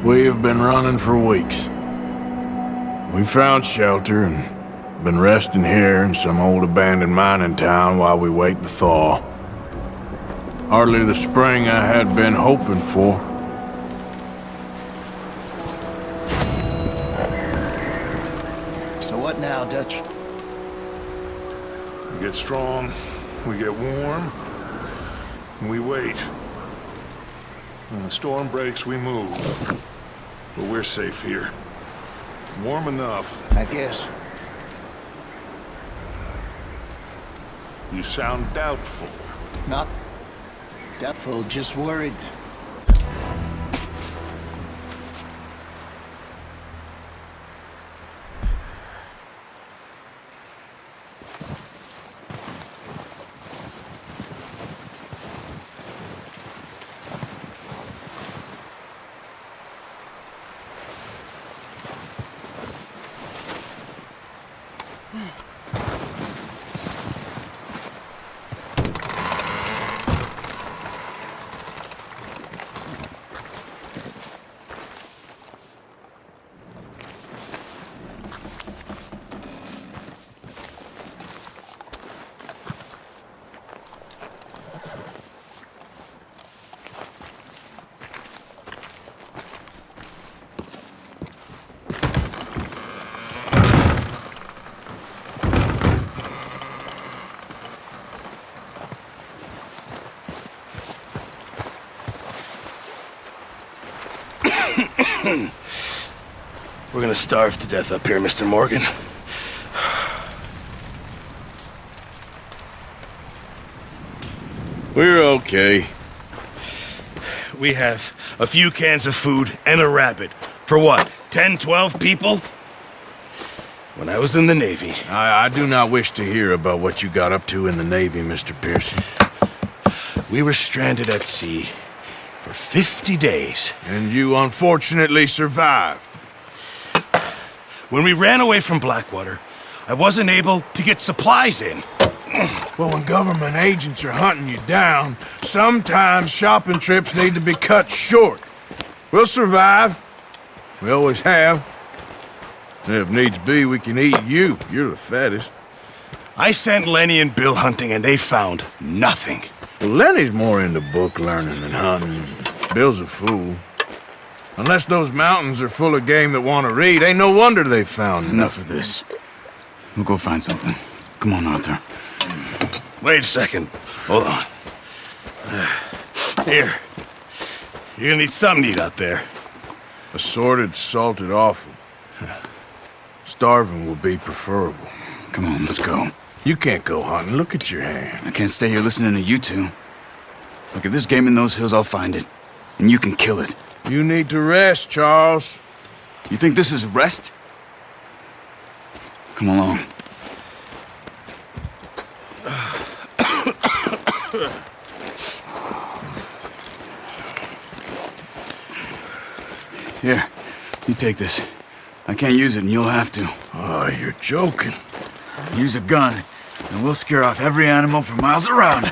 We have been running for weeks. We found shelter and been resting here in some old abandoned mining town while we wait the thaw. Hardly the spring I had been hoping for. So what now, Dutch? We get strong, we get warm, and we wait. When the storm breaks, we move. But we're safe here. Warm enough. I guess. You sound doubtful. Not doubtful, just worried. We're gonna starve to death up here, Mr. Morgan. We're okay. We have a few cans of food and a rabbit. For what, 10, 12 people? When I was in the Navy... I do not wish to hear about what you got up to in the Navy, Mr. Pearson. We were stranded at sea for 50 days. And you unfortunately survived. When we ran away from Blackwater, I wasn't able to get supplies in. Well, when government agents are hunting you down, sometimes shopping trips need to be cut short. We'll survive. We always have. And if needs be, we can eat you. You're the fattest. I sent Lenny and Bill hunting, and they found nothing. Well, Lenny's more into book learning than hunting. Bill's a fool. Unless those mountains are full of game that want to read, ain't no wonder they found Enough of this. We'll go find something. Come on, Arthur. Wait a second. Hold on. Here. You're gonna need something to eat out there. Assorted, salted offal. Starving will be preferable. Come on, let's go. You can't go hunting. Look at your hand. I can't stay here listening to you two. Look, if there's game in those hills, I'll find it. And you can kill it. You need to rest, Charles. You think this is rest? Come along. Here, you take this. I can't use it, and you'll have to. Oh, you're joking. Use a gun, and we'll scare off every animal for miles around.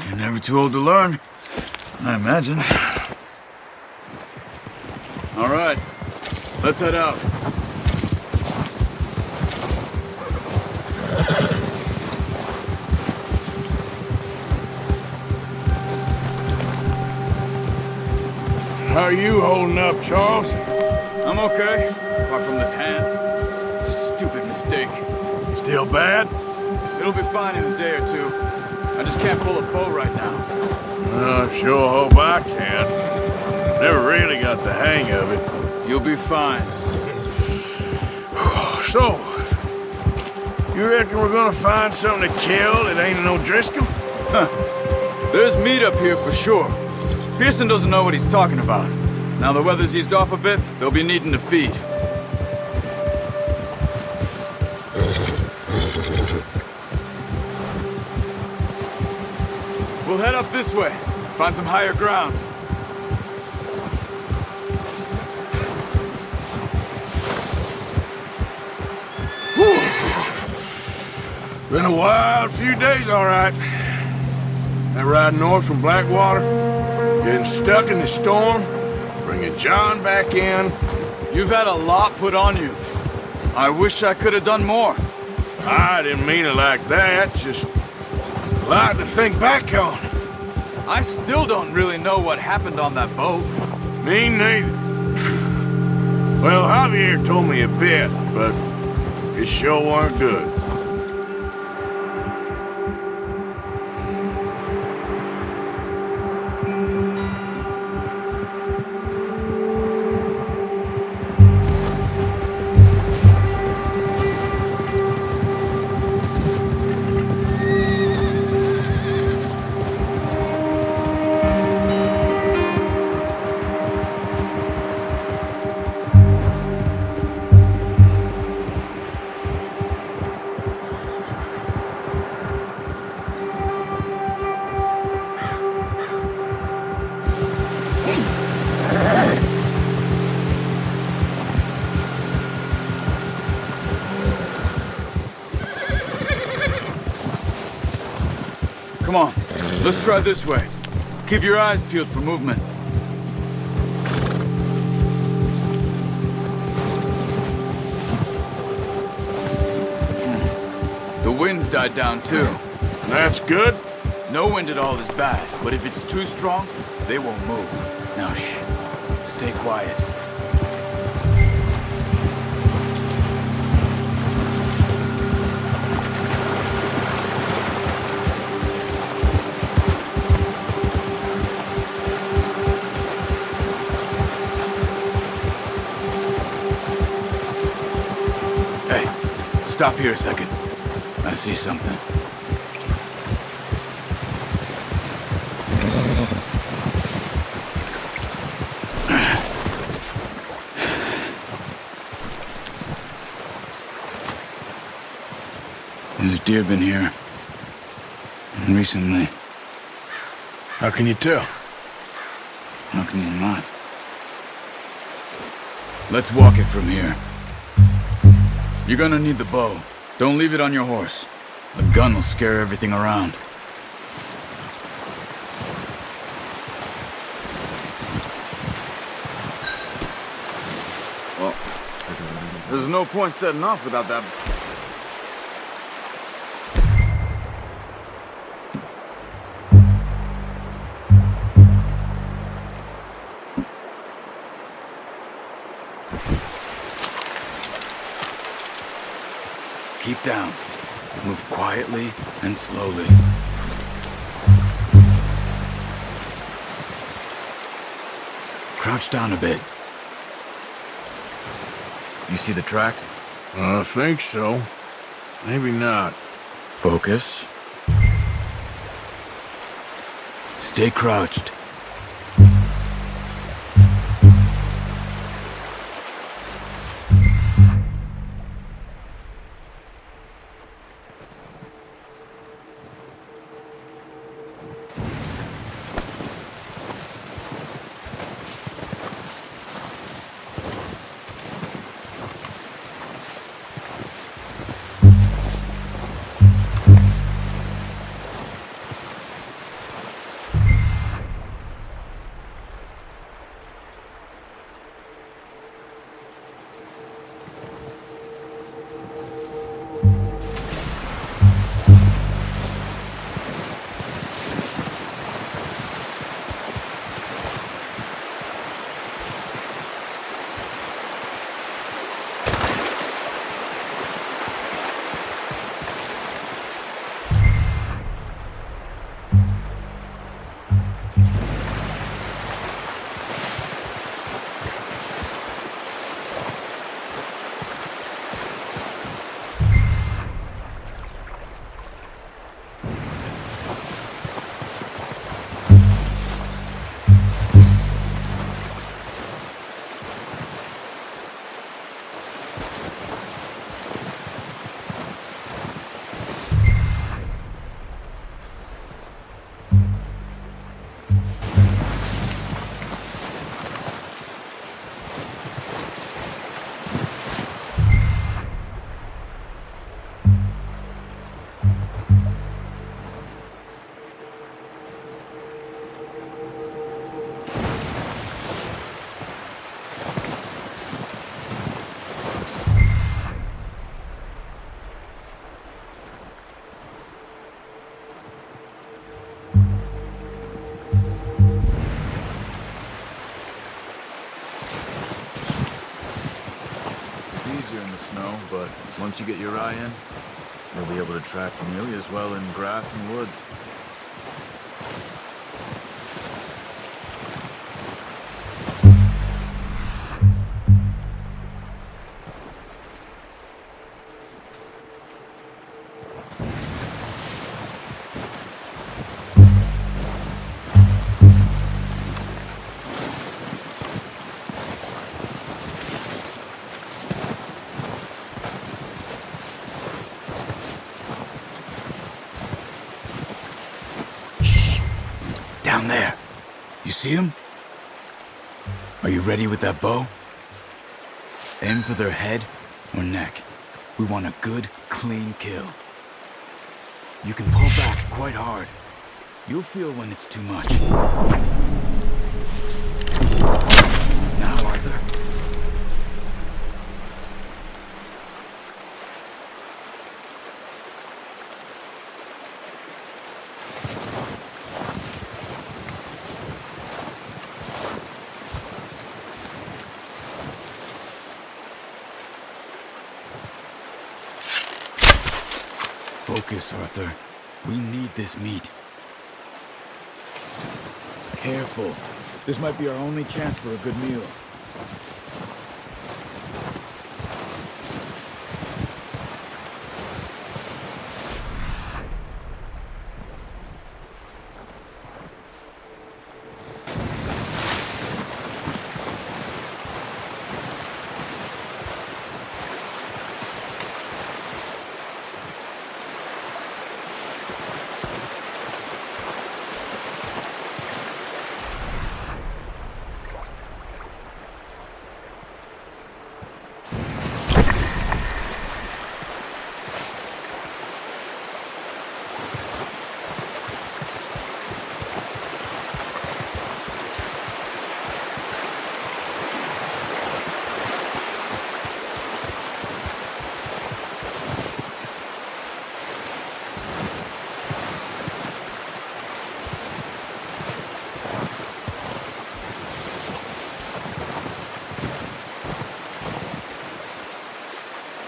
You're never too old to learn, I imagine. All right, let's head out. How are you holding up, Charles? I'm okay, apart from this hand. Stupid mistake. Still bad? It'll be fine in a day or two. I just can't pull a bow right now. I sure hope I can. Never really got the hang of it. You'll be fine. So, you reckon we're gonna find something to kill that ain't no Driscoll? There's meat up here for sure. Pearson doesn't know what he's talking about. Now the weather's eased off a bit, they'll be needing to feed. We'll head up this way, find some higher ground. Been a wild few days, all right. That ride north from Blackwater, getting stuck in the storm, bringing John back in. You've had a lot put on you. I wish I could have done more. I didn't mean it like that, just a lot to think back on. I still don't really know what happened on that boat. Me neither. Well, Javier told me a bit, but it sure weren't good. Come on, let's try this way. Keep your eyes peeled for movement. The wind's died down too. That's good. No wind at all is bad, but if it's too strong, they won't move. Now shh, stay quiet. Stop here a second. I see something. There's deer been here. Recently. How can you tell? How can you not? Let's walk it from here. You're gonna need the bow. Don't leave it on your horse. The gun will scare everything around. Well, there's no point setting off without that. Keep down. Move quietly and slowly. Crouch down a bit. You see the tracks? I think so. Maybe not. Focus. Stay crouched. snow, but once you get your eye in, you'll be able to track familiars well in grass and woods. Down there. You see him? Are you ready with that bow? Aim for their head or neck. We want a good, clean kill. You can pull back quite hard. You'll feel when it's too much. Now, Arthur. Focus, Arthur. We need this meat. Careful. This might be our only chance for a good meal.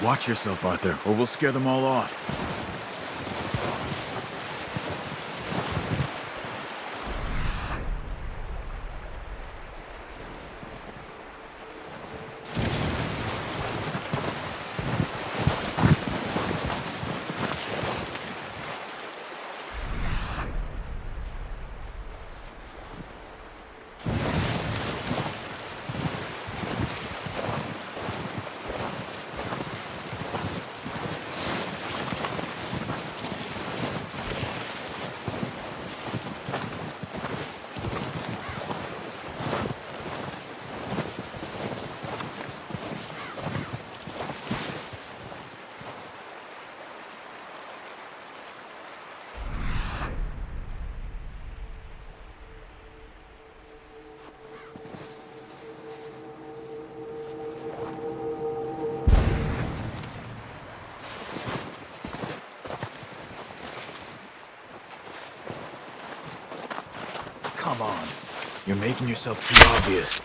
Watch yourself, Arthur, or we'll scare them all off. Come on. You're making yourself too obvious.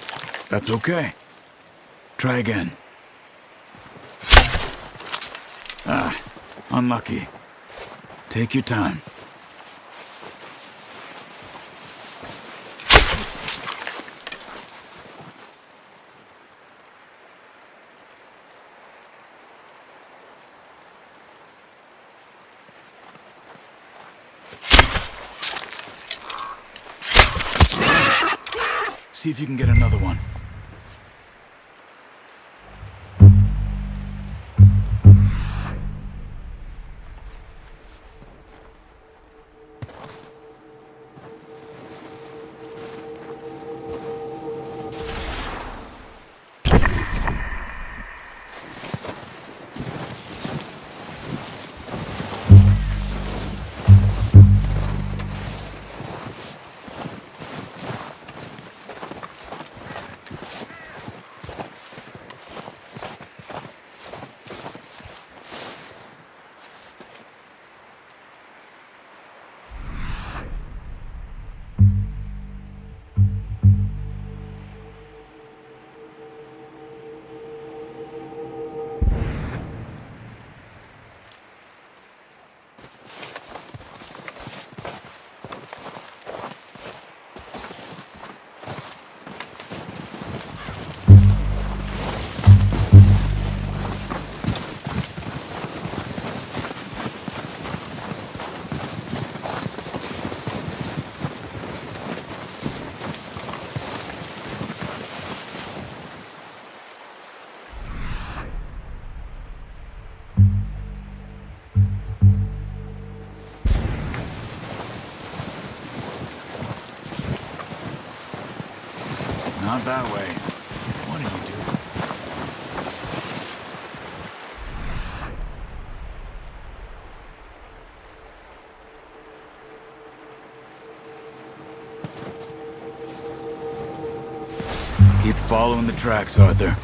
That's okay. Try again. Ah, unlucky. Take your time. See if you can get another one. Not that way. What are you doing? Keep following the tracks, Arthur.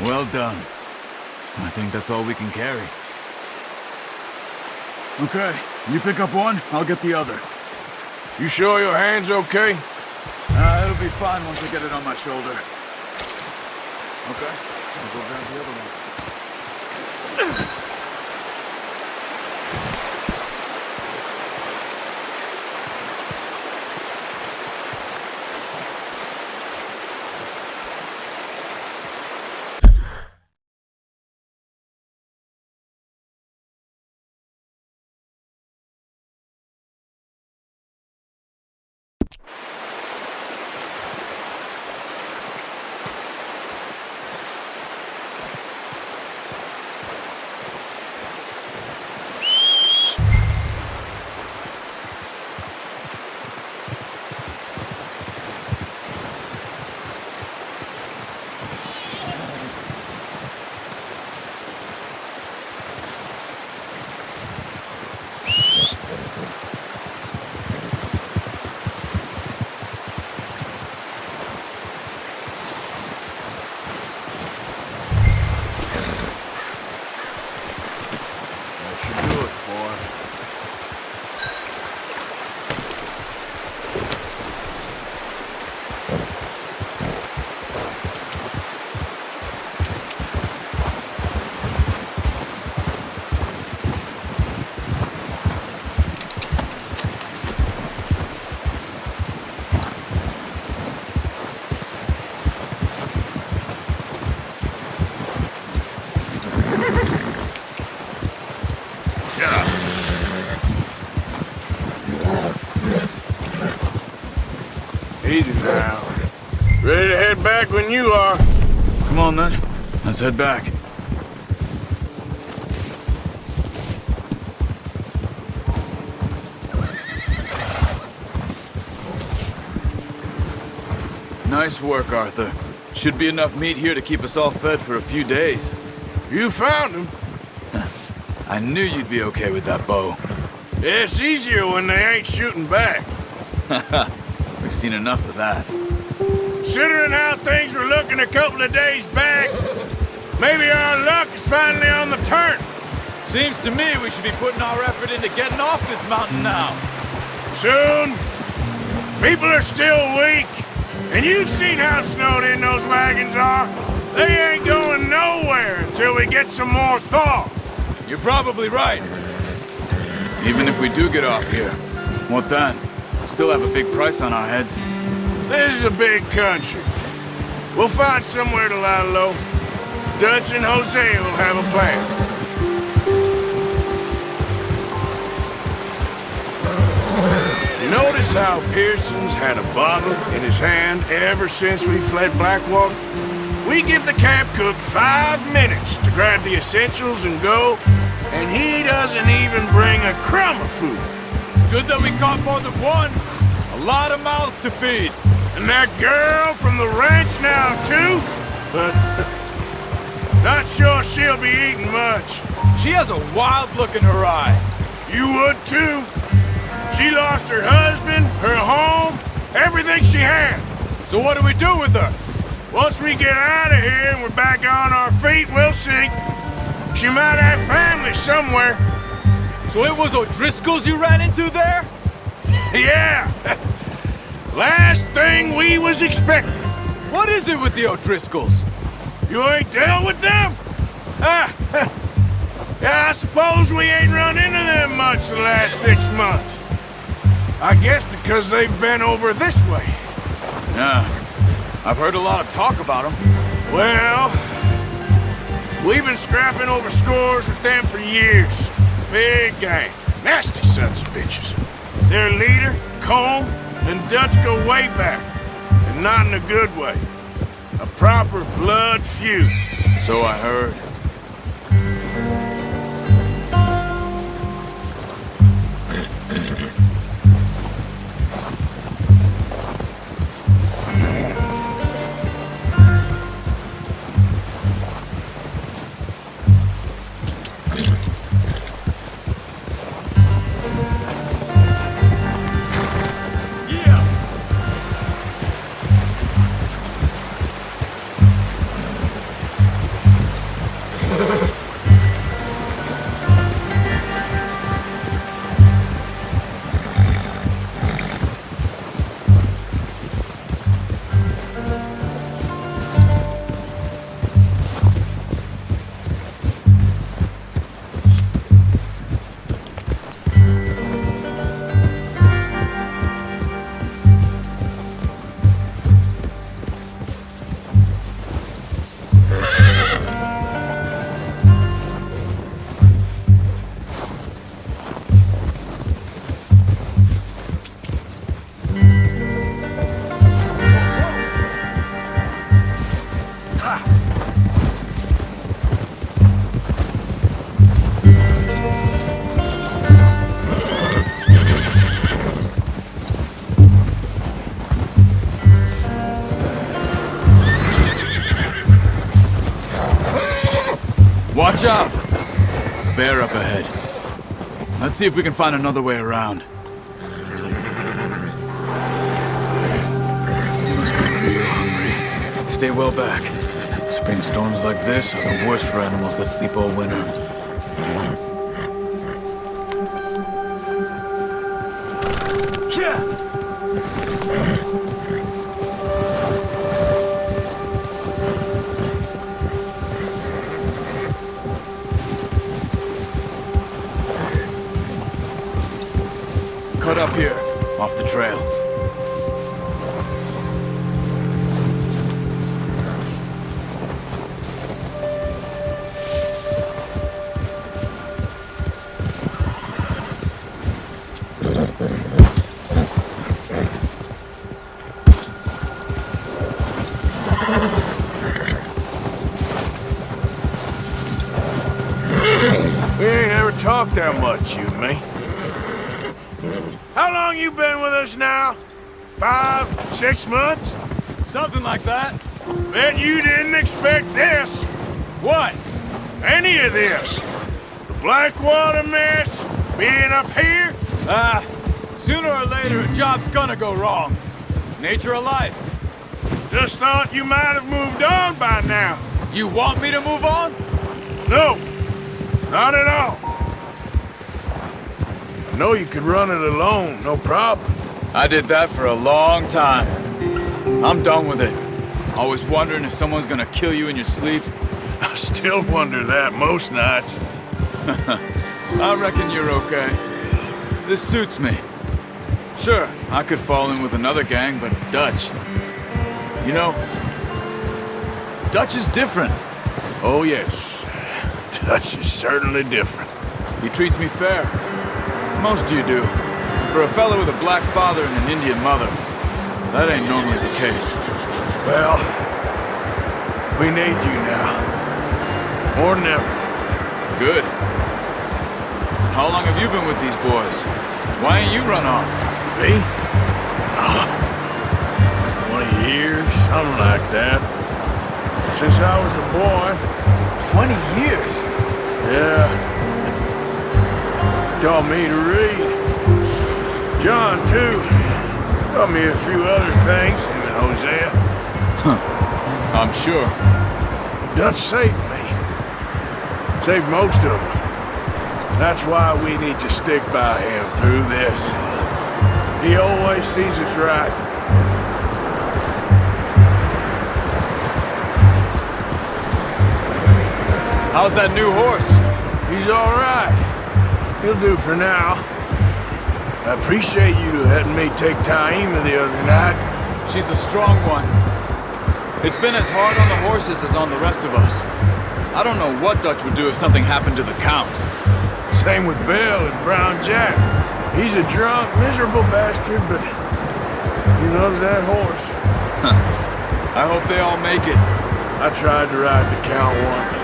Well done. I think that's all we can carry. Okay, you pick up one, I'll get the other. You sure your hand's okay? It'll be fine once I get it on my shoulder. Okay, I'll go grab the other one. Easy now. Ready to head back when you are. Come on then, let's head back. Nice work, Arthur. Should be enough meat here to keep us all fed for a few days. You found him. I knew you'd be okay with that bow. It's easier when they ain't shooting back. We've seen enough of that. Considering how things were looking a couple of days back, maybe our luck is finally on the turn. Seems to me we should be putting our effort into getting off this mountain now. Soon. People are still weak, and you've seen how snowed in those wagons are. They ain't going nowhere until we get some more thaw. You're probably right. Even if we do get off here, what then? Still have a big price on our heads. This is a big country. We'll find somewhere to lie low. Dutch and Jose will have a plan. You notice how Pearson's had a bottle in his hand ever since we fled Blackwater? We give the camp cook 5 minutes to grab the essentials and go, and he doesn't even bring a crumb of food. Good that we caught more than one. A lot of mouths to feed. And that girl from the ranch now, too? But not sure she'll be eating much. She has a wild look in her eye. You would, too. She lost her husband, her home, everything she had. So what do we do with her? Once we get out of here and we're back on our feet, we'll see. She might have family somewhere. So it was O'Driscoll's you ran into there? Yeah. Last thing we was expecting. What is it with the O'Driscolls? You ain't dealt with them? Yeah, I suppose we ain't run into them much the last 6 months. I guess because they've been over this way. Yeah, I've heard a lot of talk about them. Well, we've been scrapping over scores with them for years. Big gang. Nasty sons of bitches. Their leader, Combe, and Dutch go way back. And not in a good way. A proper blood feud. So I heard. Watch out! Bear up ahead. Let's see if we can find another way around. You must be real hungry. Stay well back. Spring storms like this are the worst for animals that sleep all winter. Cut up here, off the trail. We ain't ever talked that much, you and me. How long you been with us now? 5, 6 months? Something like that. Bet you didn't expect this. What? Any of this. The Blackwater mess, being up here. Sooner or later a job's gonna go wrong. Nature of life. Just thought you might have moved on by now. You want me to move on? No, not at all. I know you could run it alone, no problem. I did that for a long time. I'm done with it. Always wondering if someone's gonna kill you in your sleep? I still wonder that most nights. I reckon you're okay. This suits me. Sure, I could fall in with another gang, but Dutch... You know, Dutch is different. Oh, yes. Dutch is certainly different. He treats me fair. Most of you do. For a fellow with a black father and an Indian mother, that ain't normally the case. Well, we need you now. More than ever. Good. How long have you been with these boys? Why ain't you run off? Me? 20 years, something like that. Since I was a boy. 20 years? Yeah. Taught me to read. John, too. Taught me a few other things, him and Hosea. I'm sure. Dutch saved me. Saved most of us. That's why we need to stick by him through this. He always sees us right. How's that new horse? He's all right. He'll do for now. I appreciate you letting me take Taima the other night. She's a strong one. It's been as hard on the horses as on the rest of us. I don't know what Dutch would do if something happened to the Count. Same with Bill and Brown Jack. He's a drunk, miserable bastard, but he loves that horse. I hope they all make it. I tried to ride the Count once.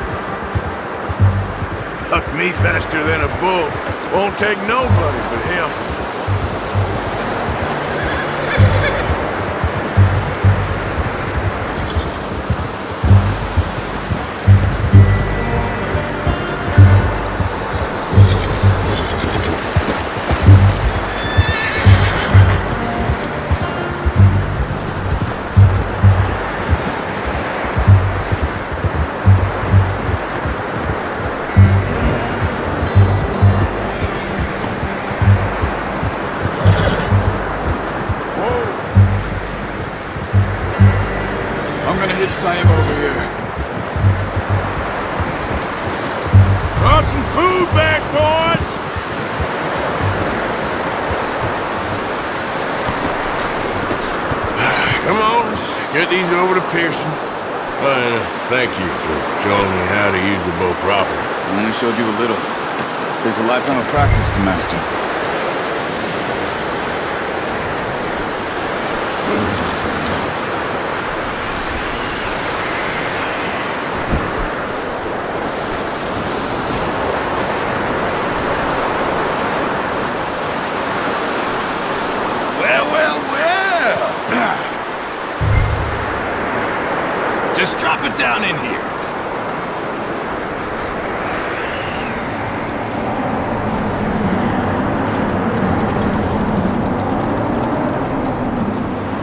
Bucked me faster than a bull. Won't take nobody but him. I'm gonna hitch Taima over here. Brought some food back, boys! Come on, let's get these over to Pearson. Thank you for showing me how to use the bow properly. I only showed you a little. There's a lifetime of practice to master. Just drop it down in here.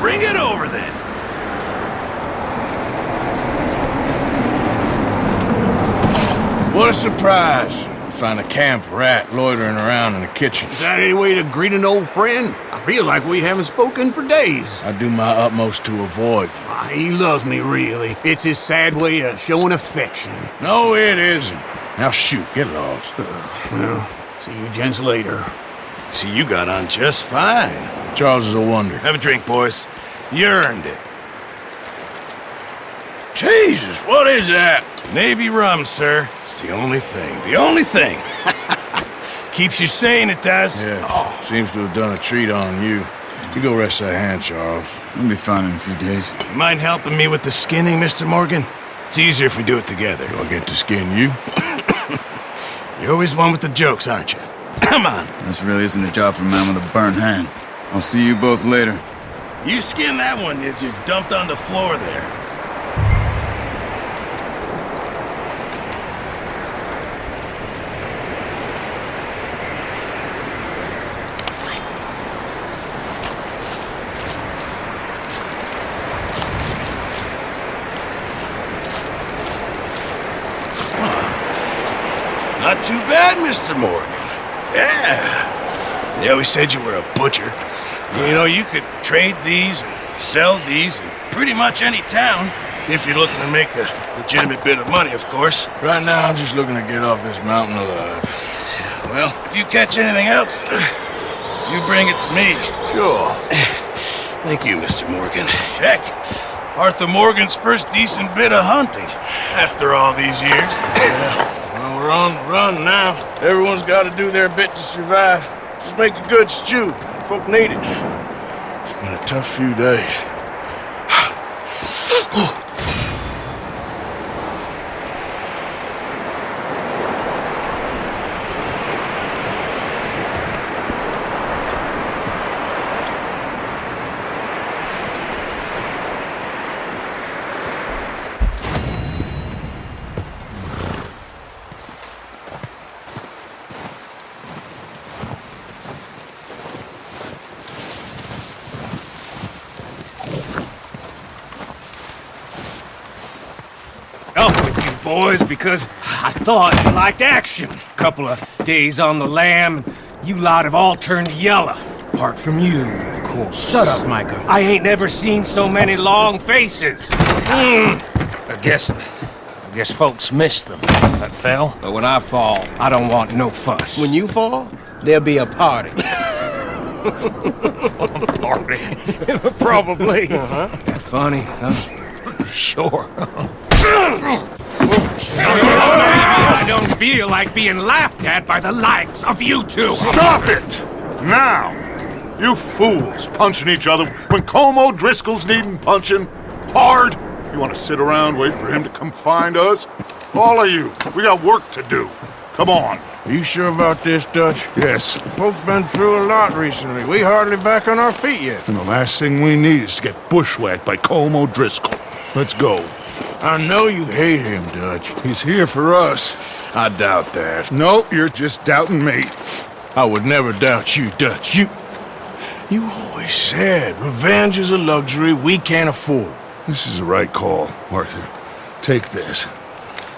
Bring it over then. What a surprise. Find a camp rat loitering around in the kitchen. Is that any way to greet an old friend? I feel like we haven't spoken for days. I do my utmost to avoid you. He loves me, really. It's his sad way of showing affection. No, it isn't. Now shoot, get lost. Well, see you gents later. See, you got on just fine. Charles is a wonder. Have a drink, boys. You earned it. Jesus, what is that? Navy rum, sir. It's the only thing. The only thing. Keeps you sane, it does. Yeah, seems to have done a treat on you. You go rest that hand, Charles. We'll be fine in a few days. You mind helping me with the skinning, Mr. Morgan? It's easier if we do it together. Do I get to skin you? You're always one with the jokes, aren't you? Come on. This really isn't a job for a man with a burnt hand. I'll see you both later. You skin that one that you dumped on the floor there. Not too bad, Mr. Morgan. Yeah. They always said you were a butcher. You know, you could trade these, or sell these, and pretty much any town. If you're looking to make a legitimate bit of money, of course. Right now, I'm just looking to get off this mountain alive. Well, if you catch anything else, you bring it to me. Sure. Thank you, Mr. Morgan. Heck, Arthur Morgan's first decent bit of hunting after all these years. Yeah, well, we're on the run now. Everyone's got to do their bit to survive. Just make a good stew. Folk need it. It's been a tough few days. Up with you boys because I thought you liked action. Couple of days on the lam, and you lot have all turned yellow. Apart from you, of course. Shut up, Micah. I ain't never seen so many long faces. I guess folks miss them. That fell. But when I fall, I don't want no fuss. When you fall, there'll be a party. Party. Probably. That funny, huh? Sure. I don't feel like being laughed at by the likes of you two. Stop it! Now! You fools punching each other when Como Driscoll's needing punching hard. You want to sit around waiting for him to come find us? All of you, we got work to do. Come on. Are you sure about this, Dutch? Yes. Folks been through a lot recently. We hardly back on our feet yet. And the last thing we need is to get bushwhacked by Como Driscoll. Let's go. I know you hate him, Dutch. He's here for us. I doubt that. No, you're just doubting me. I would never doubt you, Dutch. You always said revenge is a luxury we can't afford. This is the right call, Arthur. Take this.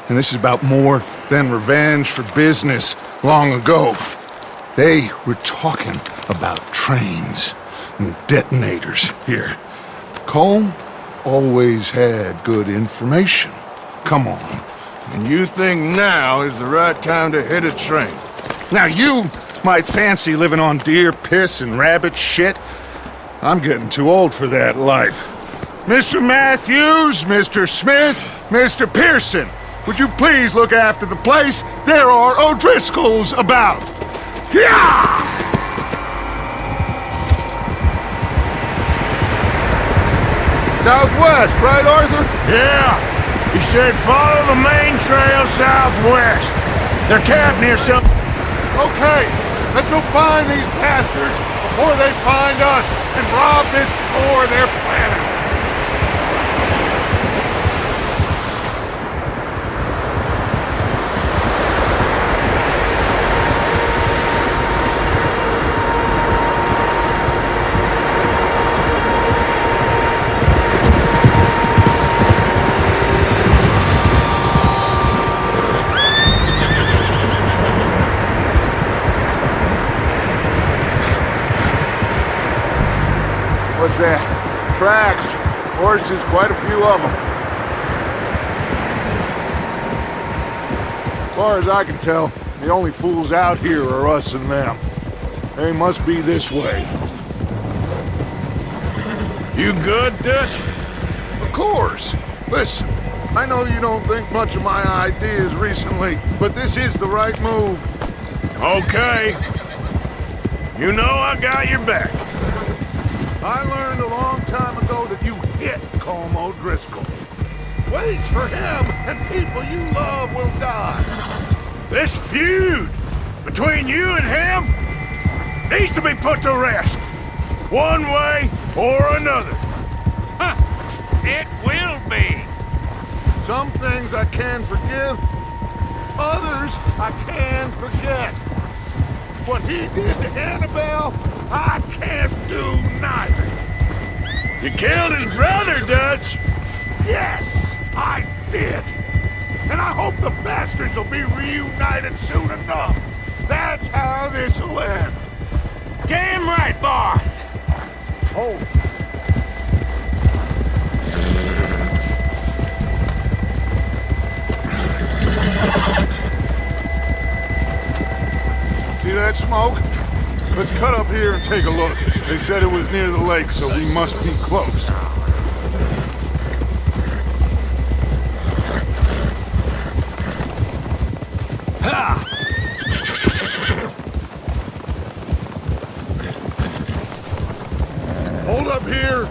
And this is about more than revenge for business long ago. They were talking about trains and detonators here. Colm always had good information. Come on. And you think now is the right time to hit a train? Now you might fancy living on deer piss and rabbit shit. I'm getting too old for that life. Mr. Matthews, Mr. Smith, Mr. Pearson, would you please look after the place? There are O'Driscolls about. Yeah! Southwest, right, Arthur? Yeah. He said follow the main trail southwest. They're camped near some... Okay, let's go find these bastards before they find us and rob this store of their planet. What's that? Tracks. Horses, quite a few of them. As far as I can tell, the only fools out here are us and them. They must be this way. You good, Dutch? Of course. Listen, I know you don't think much of my ideas recently, but this is the right move. Okay. You know I got your back. I learned a long time ago that you hit Como Driscoll. Wait for him, and people you love will die. This feud between you and him needs to be put to rest. One way or another. It will be. Some things I can forgive, others I can forget. What he did to Annabelle, I can't do neither. You killed his brother, Dutch. Yes, I did. And I hope the bastards will be reunited soon enough. That's how this will end. Damn right, boss. Oh. See that smoke? Let's cut up here and take a look. They said it was near the lake, so we must be close. Hold up here!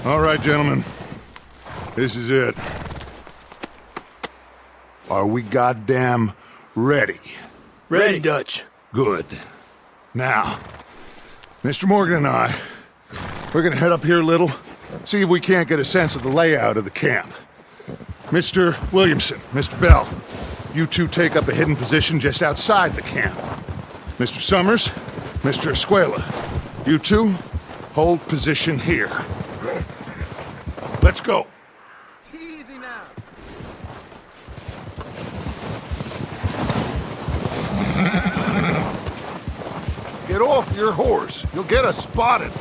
All right, gentlemen. This is it. Are we goddamn ready? Ready, Dutch. Good. Now, Mr. Morgan and I, we're gonna head up here a little, see if we can't get a sense of the layout of the camp. Mr. Williamson, Mr. Bell, you two take up a hidden position just outside the camp. Mr. Summers, Mr. Escuela, you two hold position here. Let's go. Easy now. Get off your horse. You'll get us spotted.